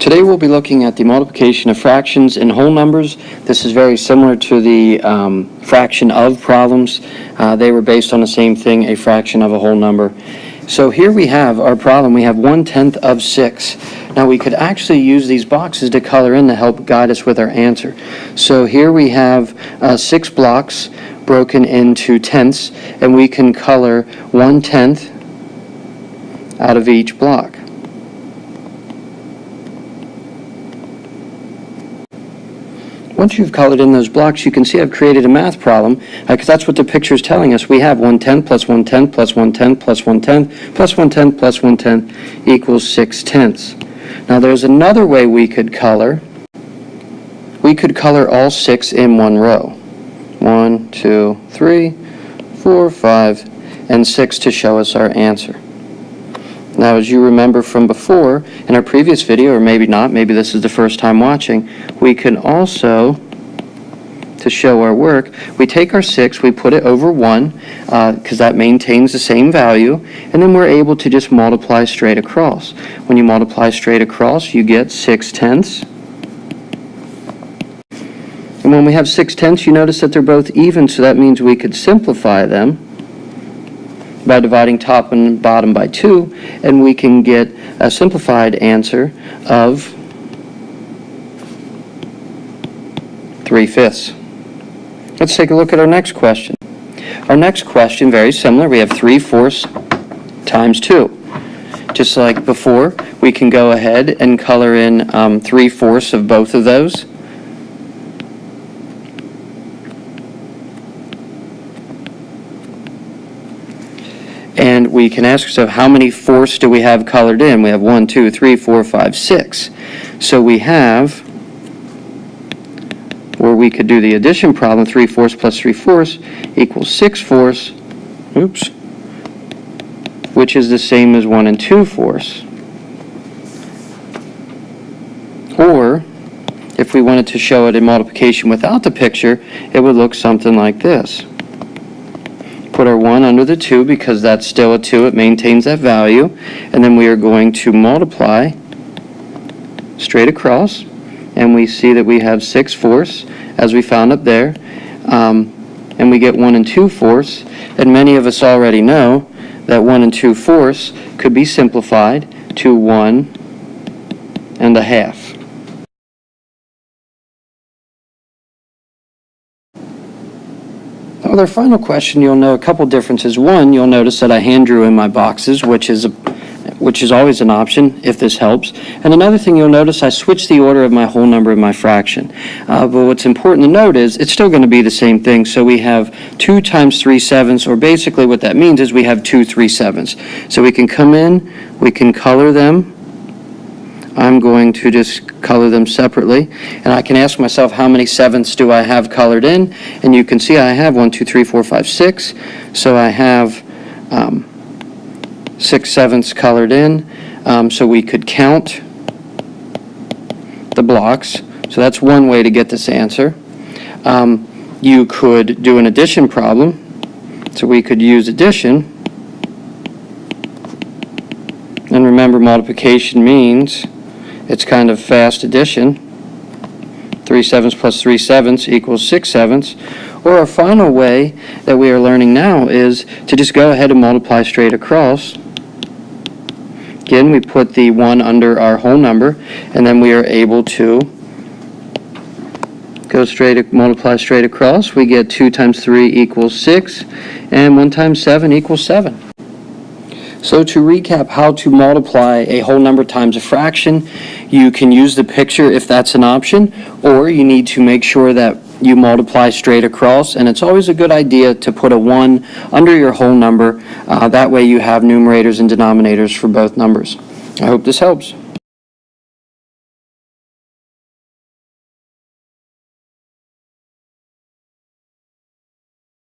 Today we'll be looking at the multiplication of fractions and whole numbers. This is very similar to the fraction of problems. They were based on the same thing, a fraction of a whole number. So here we have our problem. We have 1/10 of 6. Now we could actually use these boxes to color in to help guide us with our answer. So here we have 6 blocks broken into tenths, and we can color 1/10 out of each block. Once you've colored in those blocks, you can see I've created a math problem, because that's what the picture is telling us. We have 1/10 plus 1/10 plus 1/10 plus 1/10 plus 1/10 plus 1/10 equals 6/10. Now there's another way we could color. We could color all 6 in one row. 1, 2, 3, 4, 5, and 6 to show us our answer. Now, as you remember from before, in our previous video, or maybe not, maybe this is the first time watching, we can also, to show our work, we take our 6, we put it over 1, because that maintains the same value, and then we're able to just multiply straight across. When you multiply straight across, you get 6/10. And when we have 6/10, you notice that they're both even, so that means we could simplify them by dividing top and bottom by 2, and we can get a simplified answer of 3/5. Let's take a look at our next question. Our next question, very similar. We have 3/4 times 2. Just like before, we can go ahead and color in 3/4 of both of those. And we can ask ourselves, how many fourths do we have colored in? We have 1, 2, 3, 4, 5, 6. So we have, or we could do the addition problem, 3/4 plus 3/4 equals 6/4, which is the same as 1 2/4. Or, if we wanted to show it in multiplication without the picture, it would look something like this. Put our 1 under the 2 because that's still a 2, it maintains that value, and then we are going to multiply straight across, and we see that we have 6/4 as we found up there, and we get 1 2/4, and many of us already know that 1 2/4 could be simplified to 1 1/2. With our final question, you'll know a couple differences. One, you'll notice that I hand drew in my boxes, which is always an option if this helps. And another thing you'll notice, I switched the order of my whole number and my fraction. But what's important to note is it's still going to be the same thing. So we have 2 times 3/7, or basically what that means is we have 2 3/7. So we can come in, we can color them. I'm going to just color them separately, and I can ask myself, how many sevenths do I have colored in? And you can see I have 1, 2, 3, 4, 5, 6. So I have 6/7 colored in. So we could count the blocks. So that's one way to get this answer. You could do an addition problem. So we could use addition. And remember, multiplication means it's kind of fast addition. 3/7 plus 3/7 equals 6/7. Or our final way that we are learning now is to just go ahead and multiply straight across. Again, we put the 1 under our whole number, and then we are able to multiply straight across. We get 2 times 3 equals 6, and 1 times 7 equals 7. So to recap how to multiply a whole number times a fraction, you can use the picture if that's an option, or you need to make sure that you multiply straight across, and it's always a good idea to put a 1 under your whole number. That way you have numerators and denominators for both numbers. I hope this helps.